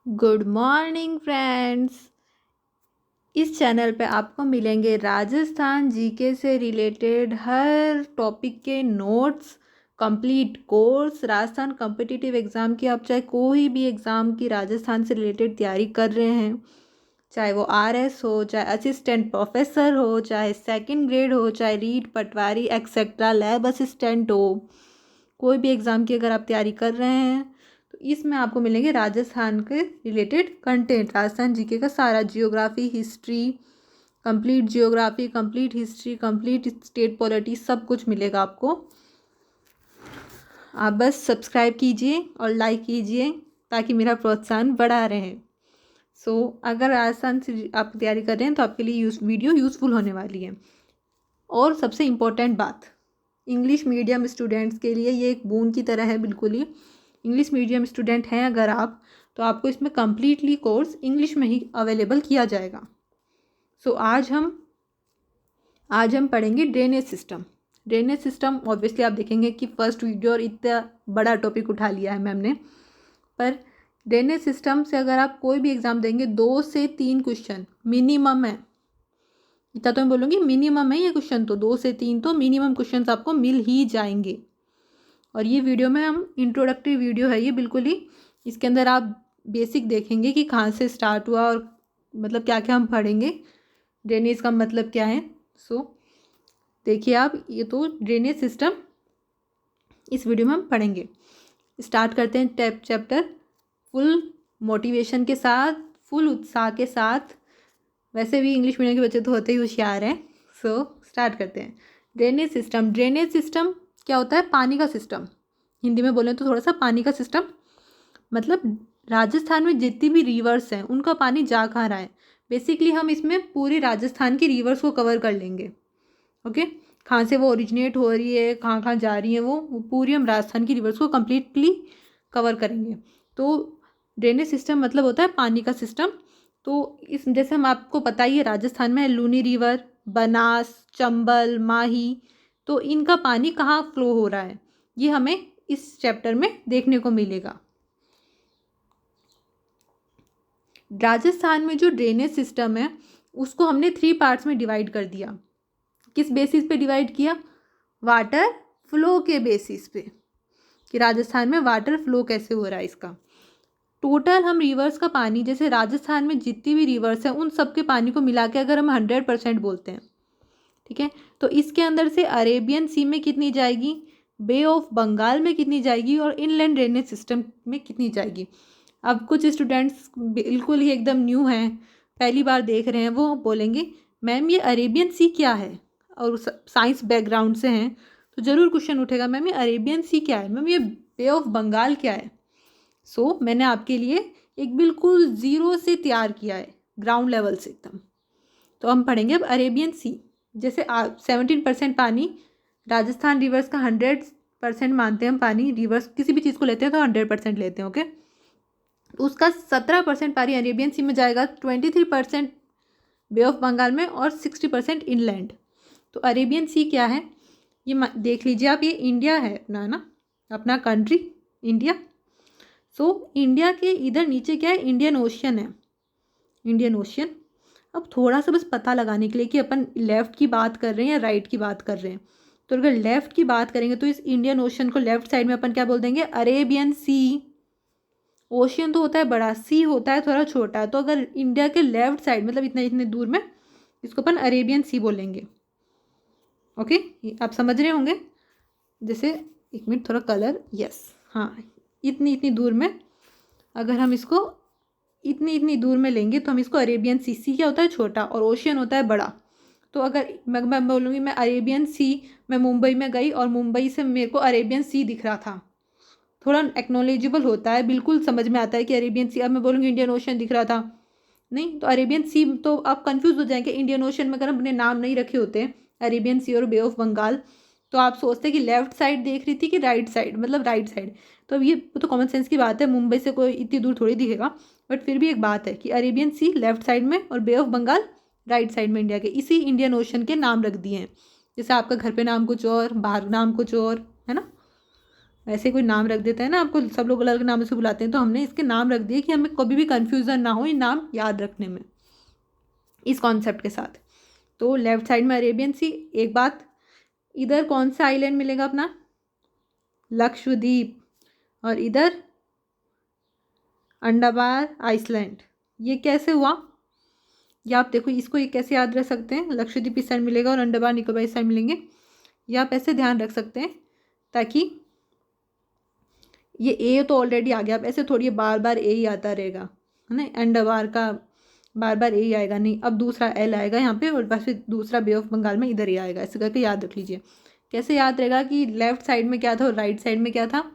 Good morning friends. इस channel पे आपको मिलेंगे राजस्थान जीके से रिलेटेड हर टॉपिक के notes, complete course. Rajasthan competitive exam की आप चाहे कोई भी एग्ज़ाम की राजस्थान से रिलेटेड तैयारी कर रहे हैं, चाहे वो आरएस हो, चाहे असिस्टेंट प्रोफेसर हो, चाहे सेकंड ग्रेड हो, चाहे रीट पटवारी एक्सेट्रा लैब असिस्टेंट हो, कोई भी एग्ज़ाम की अगर आप तैयारी कर रहे हैं तो इसमें आपको मिलेंगे राजस्थान के रिलेटेड कंटेंट। राजस्थान जीके का सारा geography, history, complete geography, complete history, complete state polity, सब कुछ मिलेगा आपको। आप बस सब्सक्राइब कीजिए और लाइक कीजिए ताकि मेरा प्रोत्साहन बढ़ा रहे। अगर राजस्थान से आप तैयारी कर रहे हैं तो आपके लिए वीडियो यूज़फुल होने वाली है। और सबसे इम्पोर्टेंट बात, इंग्लिश मीडियम स्टूडेंट्स के लिए ये एक बूंद की तरह है। बिल्कुल ही इंग्लिश मीडियम स्टूडेंट हैं अगर आप, तो आपको इसमें कम्प्लीटली कोर्स इंग्लिश में ही अवेलेबल किया जाएगा। आज हम पढ़ेंगे drainage system. Drainage system obviously आप देखेंगे कि फर्स्ट वीडियो और इतना बड़ा टॉपिक उठा लिया है मैम ने, पर ड्रेनेज सिस्टम से अगर आप कोई भी एग्ज़ाम देंगे 2 से 3 क्वेश्चन मिनिमम है। इतना तो मैं बोलूँगी मिनिमम है ये क्वेश्चन, तो 2 से 3 तो मिनिमम क्वेश्चन आपको मिल ही जाएंगे। और ये वीडियो में हम इंट्रोडक्टरी वीडियो है ये, बिल्कुल ही इसके अंदर आप बेसिक देखेंगे कि कहाँ से स्टार्ट हुआ और मतलब क्या क्या हम पढ़ेंगे, ड्रेनेज का मतलब क्या है। देखिए आप, ये तो ड्रेनेज सिस्टम इस वीडियो में हम पढ़ेंगे। स्टार्ट करते हैं चैप्टर फुल मोटिवेशन के साथ, फुल उत्साह के साथ। वैसे भी इंग्लिश मीडियम के बच्चे तो होते ही होशियार हैं। स्टार्ट करते हैं। Drainage system. ड्रेनेज सिस्टम क्या होता है? पानी का सिस्टम। हिंदी में बोलें तो थोड़ा सा पानी का सिस्टम, मतलब राजस्थान में जितनी भी रिवर्स हैं उनका पानी जा कहाँ रहा है। बेसिकली हम इसमें पूरे राजस्थान की रिवर्स को कवर कर लेंगे। ओके, कहाँ से वो ओरिजिनेट हो रही है, कहाँ कहाँ जा रही है, वो पूरी हम राजस्थान की रिवर्स को कम्प्लीटली कवर करेंगे। तो ड्रेनेज सिस्टम मतलब होता है पानी का सिस्टम। तो इस जैसे हम आपको पता ही है राजस्थान में लूनी रिवर, बनास, चंबल, माही, तो इनका पानी कहाँ फ्लो हो रहा है ये हमें इस चैप्टर में देखने को मिलेगा। राजस्थान में जो ड्रेनेज सिस्टम है उसको हमने 3 पार्ट्स में डिवाइड कर दिया। किस बेसिस पे डिवाइड किया? वाटर फ्लो के बेसिस पे, कि राजस्थान में वाटर फ्लो कैसे हो रहा है इसका। टोटल हम रिवर्स का पानी, जैसे राजस्थान में जितनी भी रिवर्स हैं उन सब के पानी को मिला के अगर हम 100% बोलते हैं, ठीक है, तो इसके अंदर से अरेबियन सी में कितनी जाएगी, बे ऑफ बंगाल में कितनी जाएगी और इनलैंड ड्रेनेज सिस्टम में कितनी जाएगी। अब कुछ स्टूडेंट्स बिल्कुल ही एकदम न्यू हैं, पहली बार देख रहे हैं, वो बोलेंगे मैम ये अरेबियन सी क्या है, और साइंस बैकग्राउंड से हैं तो ज़रूर क्वेश्चन उठेगा मैम ये अरेबियन सी क्या है, मैम ये बे ऑफ बंगाल क्या है। मैंने आपके लिए एक बिल्कुल ज़ीरो से तैयार किया है, ग्राउंड लेवल से एकदम। तो हम पढ़ेंगे अब अरेबियन सी। जैसे 17% पानी राजस्थान रिवर्स का 100% मानते हैं हम, पानी रिवर्स किसी भी चीज़ को लेते हैं तो 100% लेते हैं। ओके, तो उसका 17% पानी अरेबियन सी में जाएगा, 23% बे ऑफ बंगाल में और 60% इनलैंड। तो अरेबियन सी क्या है ये देख लीजिए आप, ये इंडिया है अपना, ना अपना कंट्री इंडिया। इंडिया के इधर नीचे क्या है? इंडियन ओशियन है, इंडियन ओशियन। अब थोड़ा सा बस पता लगाने के लिए कि अपन लेफ़्ट की बात कर रहे हैं या राइट की बात कर रहे हैं, तो अगर लेफ़्ट की बात करेंगे तो इस इंडियन ओशियन को लेफ़्ट साइड में अपन क्या बोल देंगे? अरेबियन सी। ओशियन तो होता है बड़ा, सी होता है थोड़ा छोटा, तो अगर इंडिया के लेफ़्ट साइड मतलब इतने इतने दूर में, इसको अपन अरेबियन सी बोलेंगे। ओके, आप समझ रहे होंगे। जैसे एक मिनट, थोड़ा कलर, यस, हाँ, इतनी इतनी दूर में अगर हम इसको इतनी इतनी दूर में लेंगे तो हम इसको अरेबियन सी। सी क्या होता है? छोटा, और ओशियन होता है बड़ा। तो अगर मैं बोलूँगी मैं अरेबियन सी, मैं मुंबई में गई और मुंबई से मेरे को अरेबियन सी दिख रहा था, थोड़ा एक्नॉलेजेबल होता है, बिल्कुल समझ में आता है कि अरेबियन सी। अब मैं बोलूँगी इंडियन ओशन दिख रहा था, नहीं, तो अरेबियन सी तो आप कंफ्यूज हो जाएंगे। इंडियन ओशन में अगर अपने नाम नहीं रखे होते अरेबियन सी और बे ऑफ बंगाल, तो आप सोचते कि लेफ्ट साइड देख रही थी कि राइट साइड, मतलब राइट साइड। तो ये तो कॉमन सेंस की बात है, मुंबई से कोई इतनी दूर थोड़ी दिखेगा, बट फिर भी एक बात है कि अरेबियन सी लेफ्ट साइड में और बे ऑफ बंगाल राइट साइड में इंडिया के, इसी इंडियन ओशन के नाम रख दिए हैं। जैसे आपका घर पे नाम कुछ और, बाहर नाम कुछ और, है ना। ऐसे कोई नाम रख देता है ना, आपको सब लोग अलग नाम से बुलाते हैं, तो हमने इसके नाम रख दिए कि हमें कभी भी कन्फ्यूज़न ना हो ये नाम याद रखने में, इस कॉन्सेप्ट के साथ। तो लेफ्ट साइड में अरेबियन सी। एक बात, इधर कौन सा आइलैंड मिलेगा अपना, लक्षद्वीप, और इधर अंडमान आइसलैंड। ये कैसे हुआ, या आप देखो इसको, ये कैसे याद रख सकते हैं, लक्षद्वीप इस साइड मिलेगा और अंडमान निकोबार इस साइड मिलेंगे। ये आप ऐसे ध्यान रख सकते हैं, ताकि ये ए तो ऑलरेडी आ गया, अब ऐसे थोड़ी बार बार ए ही आता रहेगा, है ना, अंडमान का बार बार ए ही आएगा नहीं, अब दूसरा एल आएगा यहाँ पे, और बस फिर दूसरा बे ऑफ बंगाल में इधर ही आएगा, ऐसे करके याद रख लीजिए। कैसे याद रहेगा कि लेफ्ट साइड में क्या था और राइट साइड में क्या था,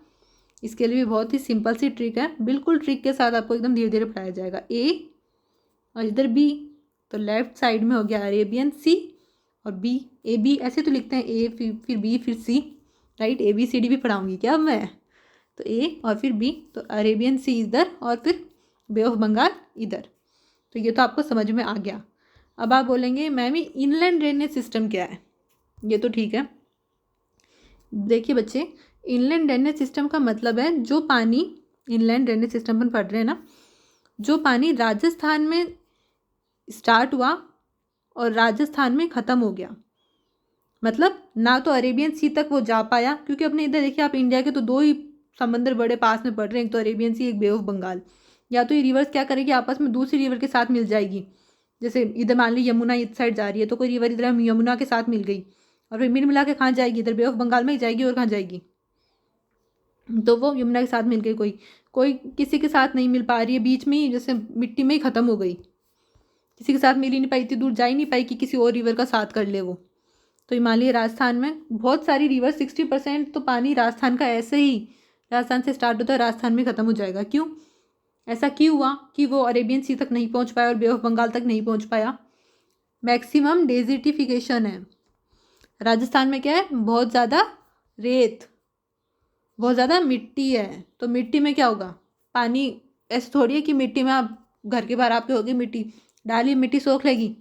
इसके लिए भी बहुत ही सिंपल सी ट्रिक है, बिल्कुल ट्रिक के साथ आपको एकदम धीरे धीरे पढ़ाया जाएगा। ए और इधर बी, तो लेफ्ट साइड में हो गया अरेबियन सी और बी, ए बी ऐसे तो लिखते हैं, ए फिर बी फिर C, right, A B C D भी पढ़ाऊंगी क्या मैं, तो ए और फिर बी, तो अरेबियन सी इधर और फिर बे ऑफ बंगाल इधर। तो ये तो आपको समझ में आ गया। अब आप बोलेंगे मैम ये इनलैंड ड्रेनेज सिस्टम क्या है, ये तो ठीक है। देखिए बच्चे, इनलैंड ड्रेनेज सिस्टम का मतलब है जो पानी, इनलैंड ड्रेनेज सिस्टम पर पढ़ रहे हैं ना, जो पानी राजस्थान में स्टार्ट हुआ और राजस्थान में ख़त्म हो गया, मतलब ना तो अरेबियन सी तक वो जा पाया, क्योंकि अपने इधर देखिए आप, इंडिया के तो दो ही समंदर बड़े पास में पड़ रहे हैं, एक तो अरेबियन सी, एक बे ऑफ बंगाल। या तो ये रिवर्स क्या करेगी, आपस में दूसरी रिवर के साथ मिल जाएगी, जैसे इधर मान ली यमुना इस साइड जा रही है, तो कोई रिवर इधर हम यमुना के साथ मिल गई, और फिर मिल मिला के कहाँ जाएगी, इधर बे ऑफ बंगाल में ही जाएगी, और कहाँ जाएगी, तो वो यमुना के साथ मिल गई। कोई कोई किसी के साथ नहीं मिल पा रही है, बीच में ही जैसे मिट्टी में ही ख़त्म हो गई, किसी के साथ मिल ही नहीं पाई, इतनी दूर जा ही नहीं पाई कि किसी और रिवर का साथ कर ले वो। तो हिमालय राजस्थान में बहुत सारी रिवर, 60% तो पानी राजस्थान का ऐसे ही राजस्थान से स्टार्ट होता है, राजस्थान में ख़त्म हो जाएगा। क्यों ऐसा क्यों हुआ कि वो अरेबियन सी तक नहीं पहुंच पाया और बे ऑफ बंगाल तक नहीं पहुंच पाया, मैक्सिमम डेजर्टिफिकेशन है राजस्थान में। क्या है, बहुत ज़्यादा रेत, बहुत ज़्यादा मिट्टी है, तो मिट्टी में क्या होगा, पानी ऐसे थोड़ी है कि मिट्टी में आप घर के बाहर आपके होगी मिट्टी डाली, मिट्टी सोख लेगी,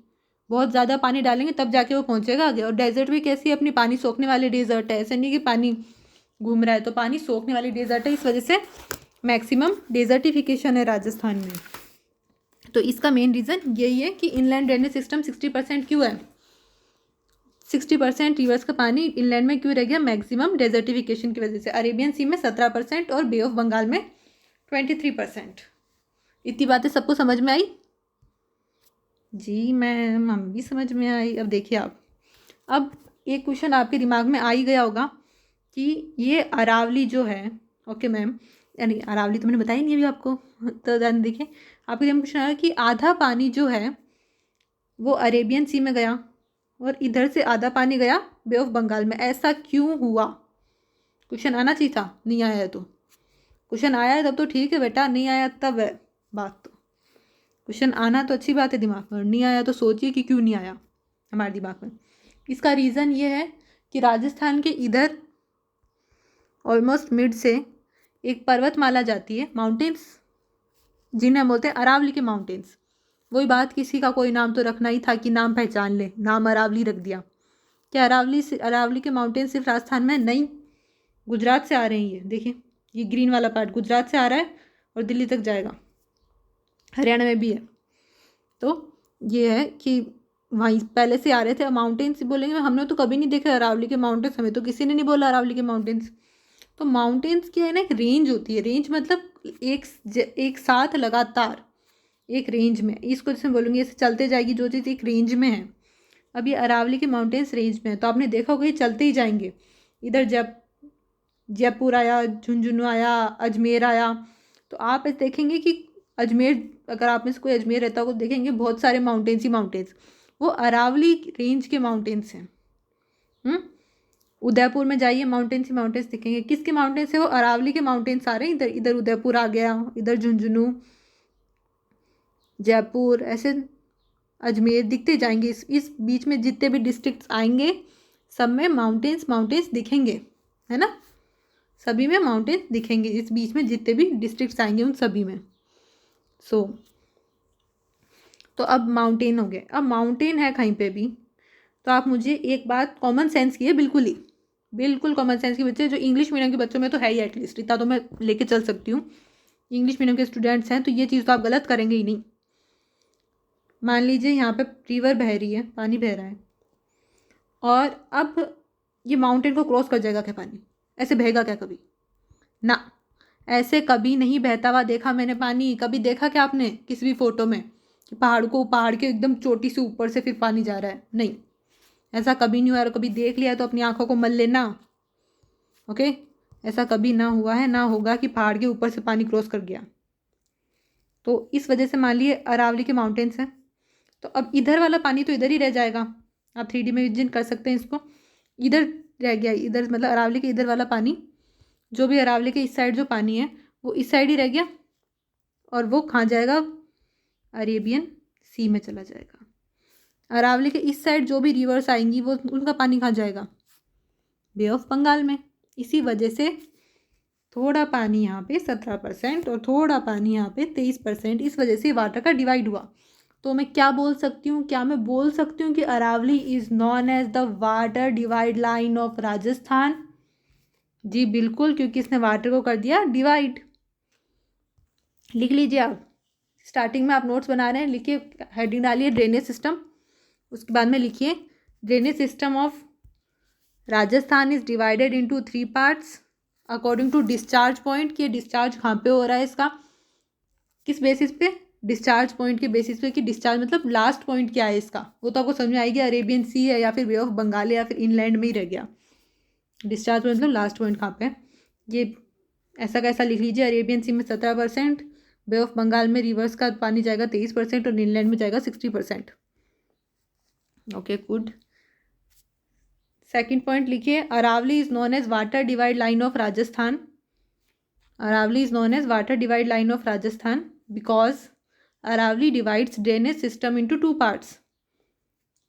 बहुत ज़्यादा पानी डालेंगे तब जाके वो पहुँचेगा आगे। और डेजर्ट भी कैसी है, अपनी पानी सोखने वाली डेजर्ट है, ऐसे नहीं कि पानी घूम रहा है, तो पानी सोखने वाली डेजर्ट है, इस वजह से मैक्सिमम डेजर्टिफिकेशन है राजस्थान में। तो इसका मेन रीज़न यही है कि इनलैंड ड्रेनेज सिस्टम 60% क्यों है, 60% रिवर्स का पानी इनलैंड में क्यों रह गया, मैक्सिमम डेजर्टिफिकेशन की वजह से। अरेबियन सी में 17% और बे ऑफ बंगाल में 23%। इतनी बातें सबको समझ में आई जी, मैम हम भी समझ में आई। अब देखिए आप, अब एक क्वेश्चन आपके दिमाग में आ ही गया होगा कि ये अरावली जो है, ओके मैम, यानी अरावली तो मैंने बताया नहीं अभी आपको, तो ध्यान देखिए, आपके दिमाग में क्वेश्चन आया कि आधा पानी जो है वो अरेबियन सी में गया और इधर से आधा पानी गया बे ऑफ बंगाल में, ऐसा क्यों हुआ। क्वेश्चन आना चाहिए था, नहीं आया है तो, क्वेश्चन आया है तब तो ठीक है बेटा, नहीं आया तब है बात। तो क्वेश्चन आना तो अच्छी बात है दिमाग में, नहीं आया तो सोचिए कि क्यों नहीं आया हमारे दिमाग में। इसका रीज़न ये है कि राजस्थान के इधर ऑलमोस्ट मिड से एक पर्वतमाला जाती है, माउंटेन्स, जिन्हें हम बोलते हैं अरावली के माउंटेन्स। वही बात, किसी का कोई नाम तो रखना ही था कि नाम पहचान ले, नाम अरावली रख दिया। क्या अरावली के माउंटेन सिर्फ राजस्थान में नहीं, गुजरात से आ रही है, देखिए ये ग्रीन वाला पार्ट गुजरात से आ रहा है और दिल्ली तक जाएगा, हरियाणा में भी है। तो ये है कि वहीं पहले से आ रहे थे। माउंटेन्स बोलेंगे हमने तो कभी नहीं देखा अरावली के माउंटेन्स, हमें तो किसी ने नहीं बोला अरावली के माउंटेन्स। तो माउंटेन्स क्या है ना, एक रेंज होती है, रेंज मतलब एक साथ लगातार एक रेंज में, इसको जैसे बोलूँगी ऐसे चलते जाएगी जो चीज़ एक रेंज में है। अब ये अरावली के माउंटेन्स रेंज में है, तो आपने देखा होगा ये चलते ही जाएंगे, इधर जयपुर आया, झुंझुनू आया, अजमेर आया, तो आप ऐसे देखेंगे कि अजमेर, अगर आप में से कोई अजमेर रहता हो तो देखेंगे बहुत सारे माउंटेन्स ही माउंटेन्स, वो अरावली रेंज के माउंटेन्स हैं। उदयपुर में जाइए, माउंटेन्स ही माउंटेन्स दिखेंगे, किसके माउंटेन्स है वो, अरावली के माउंटेन्स आ रहे हैं इधर, इधर उदयपुर आ गया, इधर झुंझुनू, जयपुर, ऐसे अजमेर दिखते जाएंगे। इस बीच में जितने भी डिस्ट्रिक्ट्स आएंगे सब में माउंटेन्स दिखेंगे, है ना, सभी में माउंटेन्स दिखेंगे, इस बीच में जितने भी डिस्ट्रिक्ट्स आएंगे उन सभी में। तो अब माउंटेन हो गए, अब माउंटेन है कहीं पे भी, तो आप मुझे एक बात कॉमन सेंस की है बिल्कुल ही, बिल्कुल कॉमन सेंस के बच्चे, जो इंग्लिश मीडियम के बच्चों में तो है ही एटलीस्ट, इतना तो मैं लेके चल सकती हूँ। इंग्लिश मीडियम के स्टूडेंट्स हैं तो ये चीज़ तो आप गलत करेंगे ही नहीं। मान लीजिए यहाँ पे रिवर बह रही है, पानी बह रहा है, और अब ये माउंटेन को क्रॉस कर जाएगा क्या पानी? ऐसे बहेगा क्या कभी? ना, ऐसे कभी नहीं बहता हुआ देखा मैंने पानी। कभी देखा क्या आपने किसी भी फोटो में कि पहाड़ के एकदम चोटी से ऊपर से फिर पानी जा रहा है? नहीं, ऐसा कभी नहीं हुआ। और कभी देख लिया तो अपनी आंखों को मल लेना। ओके, ऐसा कभी ना हुआ है, ना होगा कि पहाड़ के ऊपर से पानी क्रॉस कर गया। तो इस वजह से मान लिए अरावली के माउंटेन्स हैं, तो अब इधर वाला पानी तो इधर ही रह जाएगा। आप 3D में इमेजिन कर सकते हैं इसको। इधर रह गया, इधर मतलब अरावली के इधर वाला पानी, जो भी अरावली के इस साइड जो पानी है वो इस साइड ही रह गया, और वो कहाँ जाएगा? अरेबियन सी में चला जाएगा। अरावली के इस साइड जो भी रिवर्स आएंगी वो उनका पानी कहाँ जाएगा? बे ऑफ बंगाल में। इसी वजह से थोड़ा पानी यहाँ पे 17% और थोड़ा पानी यहाँ पे 23%, इस वजह से वाटर का डिवाइड हुआ। तो मैं क्या बोल सकती हूँ? क्या मैं बोल सकती हूँ कि Aravalli is known as the water divide line of Rajasthan? जी बिल्कुल, क्योंकि इसने वाटर को कर दिया डिवाइड। लिख लीजिए आप, स्टार्टिंग में आप नोट्स बना रहे हैं, लिखिए, हेडिंग डालिए ड्रेनेज सिस्टम, उसके बाद में लिखिए drainage system of Rajasthan is divided into 3 parts according to discharge point. कि डिस्चार्ज कहाँ पे हो रहा है इसका, किस बेसिस पे? डिस्चार्ज पॉइंट के बेसिस पे, कि डिस्चार्ज मतलब लास्ट पॉइंट क्या है इसका, वो तो आपको समझ में आएगी। अरेबियन सी है या फिर बे ऑफ बंगाल है या फिर इनलैंड में ही रह गया। डिस्चार्ज पॉइंट मतलब लास्ट पॉइंट कहाँ पे है। ये ऐसा कैसा लिख लीजिए, अरेबियन सी में 17%, बे ऑफ बंगाल में रिवर्स का पानी जाएगा 23% और इनलैंड में जाएगा 60%। Okay good. सेकंड पॉइंट लिखिए, Aravalli is known as water divide line of Rajasthan. Aravalli is known as water divide line of Rajasthan because Aravalli divides drainage system into 2 parts.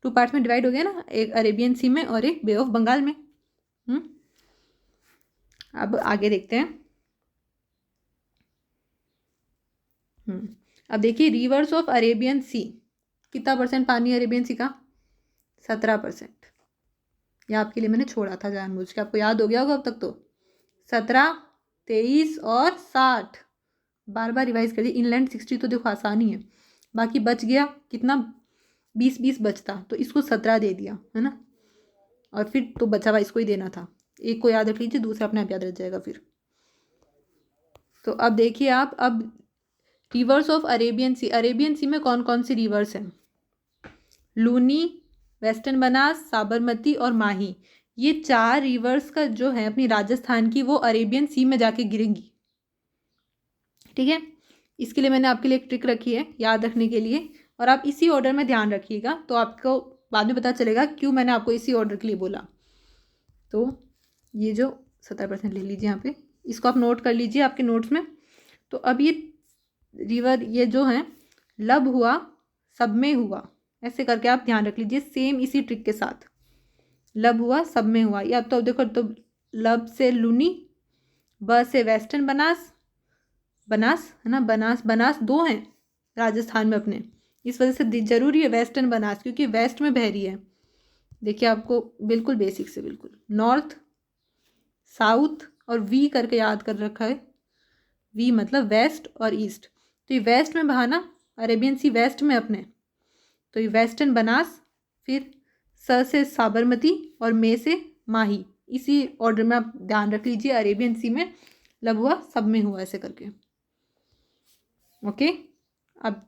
2 parts में डिवाइड हो गया ना, एक अरेबियन सी में और एक बे ऑफ बंगाल में। अब आगे देखते हैं। अब देखिए रिवर्स ऑफ अरेबियन सी, कितना परसेंट पानी अरेबियन सी का? 17%। ये आपके लिए मैंने छोड़ा था जानबूझ के, आपको याद हो गया होगा अब तक तो। 17, 23 और 60 बार बार रिवाइज कर दी। इनलैंड 60 तो देखो आसानी है, बाकी बच गया कितना? 20 बचता, तो इसको 17 दे दिया है ना, और फिर तो बचा हुआ इसको ही देना था। एक को याद रख लीजिए, दूसरा अपने आप याद रख जाएगा फिर। तो अब देखिए आप, अब rivers of Arabian Sea. Arabian Sea में कौन कौन सी रिवर्स हैं? लूनी, वेस्टर्न बनास, साबरमती और माही। ये 4 रिवर्स का जो है अपनी राजस्थान की, वो अरेबियन सी में जाके गिरेंगी। ठीक है, इसके लिए मैंने आपके लिए एक ट्रिक रखी है याद रखने के लिए, और आप इसी ऑर्डर में ध्यान रखिएगा, तो आपको बाद में पता चलेगा क्यों मैंने आपको इसी ऑर्डर के लिए बोला। तो ये जो 17% ले लीजिए यहाँ पे, इसको आप नोट कर लीजिए आपके नोट्स में। तो अब ये रिवर, ये जो है लब हुआ, सब में हुआ, ऐसे करके आप ध्यान रख लीजिए, सेम इसी ट्रिक के साथ। लब हुआ, सब में हुआ, या तो देखो, तो लब से लूनी, ब से वेस्टर्न बनास, बनास है ना, बनास 2 हैं राजस्थान में अपने, इस वजह से जरूरी है वेस्टर्न बनास, क्योंकि वेस्ट में बह रही है। देखिए आपको बिल्कुल बेसिक से, बिल्कुल नॉर्थ, साउथ और वी करके याद कर रखा है। वी मतलब वेस्ट और ईस्ट, तो ये वेस्ट में बहाना, अरेबियन सी वेस्ट में अपने, तो ये वेस्टर्न बनास, फिर स से साबरमती और मे से माही, इसी ऑर्डर में आप ध्यान रख लीजिए। अरेबियन सी में लब हुआ, सब में हुआ, ऐसे करके। ओके, अब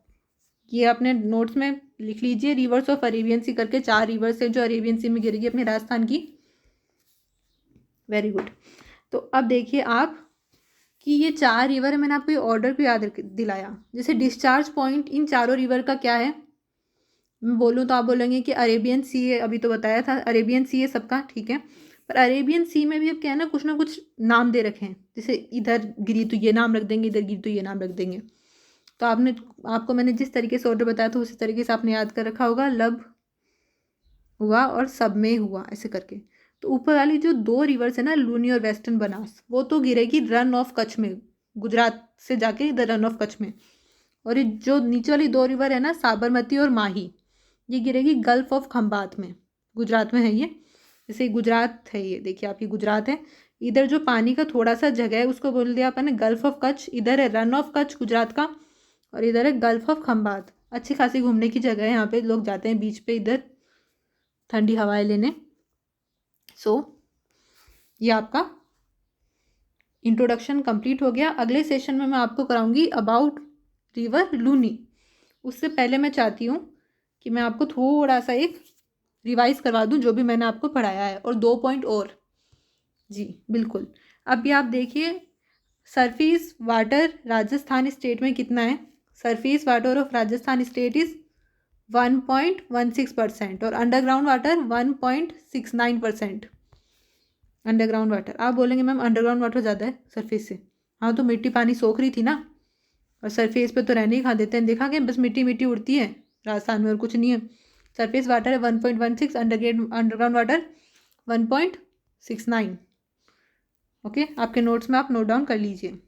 ये अपने नोट्स में लिख लीजिए, रिवर्स ऑफ अरेबियन सी करके 4 रिवर्स है जो अरेबियन सी में गिरेगी अपने राजस्थान की। Very good. तो अब देखिए आप कि ये 4 रिवर है, मैंने आपको ये ऑर्डर को याद दिलाया। जैसे डिस्चार्ज पॉइंट इन चारों रिवर का क्या है, मैं बोलूँ तो आप बोलेंगे कि अरेबियन सी है, अभी तो बताया था अरेबियन सी है सबका, ठीक है। पर अरेबियन सी में भी अब क्या है ना कुछ नाम दे रखे हैं, जैसे इधर गिरी तो ये नाम रख देंगे, इधर गिरी तो ये नाम रख देंगे। तो आपको मैंने जिस तरीके से ऑर्डर बताया था उसी तरीके से आपने याद कर रखा होगा, लब हुआ और सब में हुआ, ऐसे करके। तो ऊपर वाली जो 2 रिवर्स है ना, लूनी और वेस्टर्न बनास, वो तो गिरेगी रन ऑफ कच्छ में, गुजरात से जाके इधर रन ऑफ कच्छ में। और ये जो नीचे वाली 2 रिवर है ना, साबरमती और माही, ये गिरेगी गल्फ ऑफ खंबात में, गुजरात में है ये। जैसे गुजरात है, ये देखिए आपकी गुजरात है, इधर जो पानी का थोड़ा सा जगह है उसको बोल दिया अपन ने गल्फ ऑफ कच्छ, इधर है रन ऑफ कच्छ गुजरात का, और इधर है गल्फ ऑफ खंबात। अच्छी खासी घूमने की जगह है, यहाँ पे लोग जाते हैं बीच पे इधर ठंडी हवाएं लेने। सो ये आपका इंट्रोडक्शन कंप्लीट हो गया। अगले सेशन में मैं आपको कराऊंगी अबाउट रिवर लूनी। उससे पहले मैं चाहती हूँ कि मैं आपको थोड़ा सा एक रिवाइज करवा दूँ जो भी मैंने आपको पढ़ाया है, और 2 पॉइंट और। जी बिल्कुल। अभी आप देखिए सरफेस वाटर राजस्थान स्टेट में कितना है। Surface water of Rajasthan state is 1.16% और अंडरग्राउंड वाटर 1.69%। अंडरग्राउंड वाटर, आप बोलेंगे मैम अंडरग्राउंड वाटर ज़्यादा है सरफेस से। हाँ तो मिट्टी पानी सोख रही थी ना, और सरफेस पे तो रहने ही खा देते हैं, देखा कि बस मिट्टी मिट्टी उड़ती है राजस्थान में और कुछ नहीं है। सरफेस वाटर है 1.16, अंडरग्राउंड वाटर 1.69। ओके, आपके नोट्स में आप नोट डाउन कर लीजिए।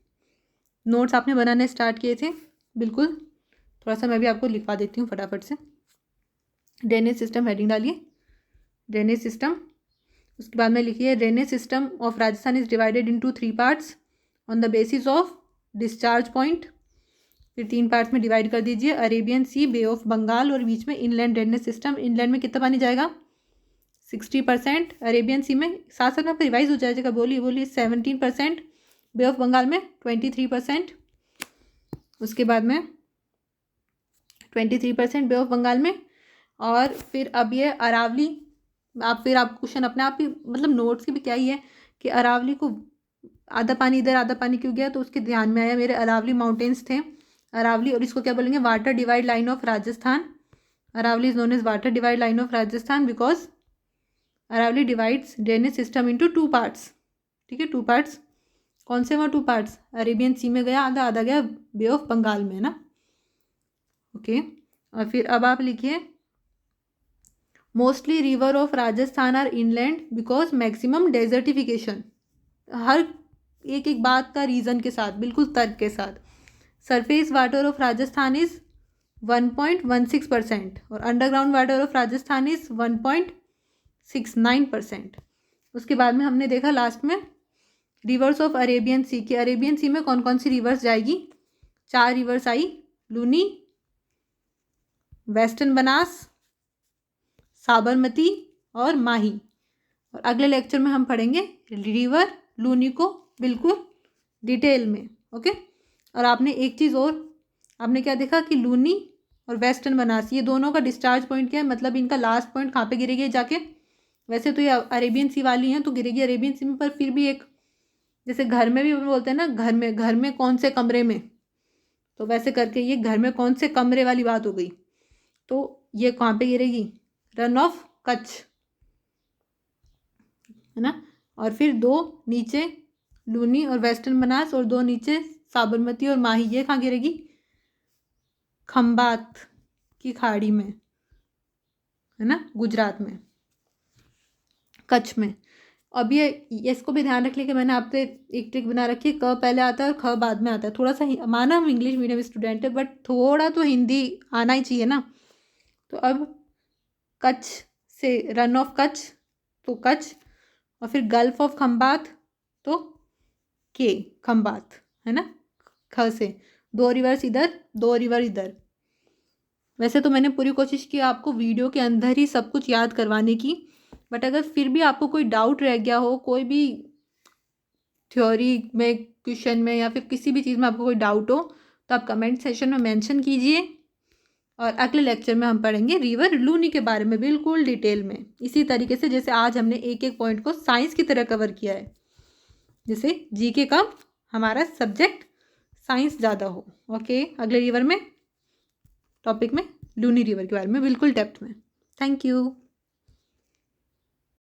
नोट्स आपने बनाने स्टार्ट किए थे, बिल्कुल। थोड़ा सा मैं भी आपको लिखवा देती हूँ फटाफट से। ड्रेनेज सिस्टम हेडिंग डालिए, ड्रेनेज सिस्टम। उसके बाद में लिखिए drainage system of Rajasthan is divided into 3 parts on the basis of discharge point. फिर 3 पार्ट्स में डिवाइड कर दीजिए, Arabian sea, bay of Bengal और बीच में इनलैंड ड्रेनेज सिस्टम। इनलैंड में कितना पानी जाएगा 60%, अरेबियन सी में साथ साथ में रिवाइज हो जाएगा, बोलिए बोलिए 17%, बे ऑफ बंगाल में 23%। उसके बाद में 23% बे ऑफ बंगाल में। और फिर अब ये अरावली, आप क्वेश्चन अपने आप ही मतलब नोट्स की भी क्या ही है कि अरावली को आधा पानी इधर आधा पानी क्यों गया, तो उसके ध्यान में आया मेरे अरावली माउंटेन्स थे, अरावली, और इसको क्या बोलेंगे water divide line of Rajasthan. Aravalli is known as water divide line of Rajasthan because Aravalli divides drainage system into 2 parts. ठीक है, 2 पार्ट्स। कौन से वहाँ 2 पार्ट्स, अरेबियन सी में गया आधा, आधा गया बे ऑफ बंगाल में ना। ओके, और फिर अब आप लिखिए mostly river of Rajasthan are inland because maximum desertification. हर एक एक बात का रीज़न के साथ, बिल्कुल तर्क के साथ। Surface water of Rajasthan is 1.16% और underground water of Rajasthan is 1.69%। उसके बाद में हमने देखा लास्ट में रिवर्स ऑफ अरेबियन सी की, अरेबियन सी में कौन कौन सी रिवर्स जाएगी, 4 रिवर्स आई, लूनी, वेस्टर्न बनास, साबरमती और माही। और अगले लेक्चर में हम पढ़ेंगे रिवर लूनी को बिल्कुल डिटेल में। ओके, और आपने एक चीज़ और, आपने क्या देखा कि लूनी और वेस्टर्न बनास ये दोनों का डिस्चार्ज पॉइंट क्या है, मतलब इनका लास्ट पॉइंट कहाँ पे गिरेगी जाके। वैसे तो ये अरेबियन सी वाली हैं तो गिरेगी अरेबियन सी में, पर फिर भी एक जैसे घर में भी बोलते हैं ना, घर में कौन से कमरे में, तो वैसे करके ये घर में कौन से कमरे वाली बात हो गई। तो ये कहाँ पे गिरेगी, रन ऑफ कच्छ, है ना। और फिर 2 नीचे लूनी और वेस्टर्न बनास, और 2 नीचे साबरमती और माही, ये कहाँ गिरेगी, खंबात की खाड़ी में, है ना, गुजरात में, कच्छ में। अब ये इसको भी ध्यान रख लिया कि मैंने आपसे एक ट्रिक बना रखी है, क पहले आता है और ख बाद में आता है। थोड़ा सा माना हम इंग्लिश मीडियम स्टूडेंट है, बट थोड़ा तो हिंदी आना ही चाहिए ना। तो अब कच्छ से रन ऑफ कच्छ तो कच्छ, और फिर गल्फ ऑफ खंबात तो के खंबात, है ना, ख से 2 रिवर्स इधर 2 रिवर इधर। वैसे तो मैंने पूरी कोशिश की आपको वीडियो के अंदर ही सब कुछ याद करवाने की, बट अगर फिर भी आपको कोई डाउट रह गया हो, कोई भी थ्योरी में क्वेश्चन में या फिर किसी भी चीज़ में आपको कोई डाउट हो, तो आप कमेंट सेक्शन में मेंशन कीजिए। और अगले लेक्चर में हम पढ़ेंगे रिवर लूनी के बारे में बिल्कुल डिटेल में, इसी तरीके से जैसे आज हमने एक एक पॉइंट को साइंस की तरह कवर किया है, जैसे जीके का हमारा सब्जेक्ट साइंस ज़्यादा हो। ओके, अगले रिवर में टॉपिक में लूनी रिवर के बारे में बिल्कुल डेप्थ में। Thank you.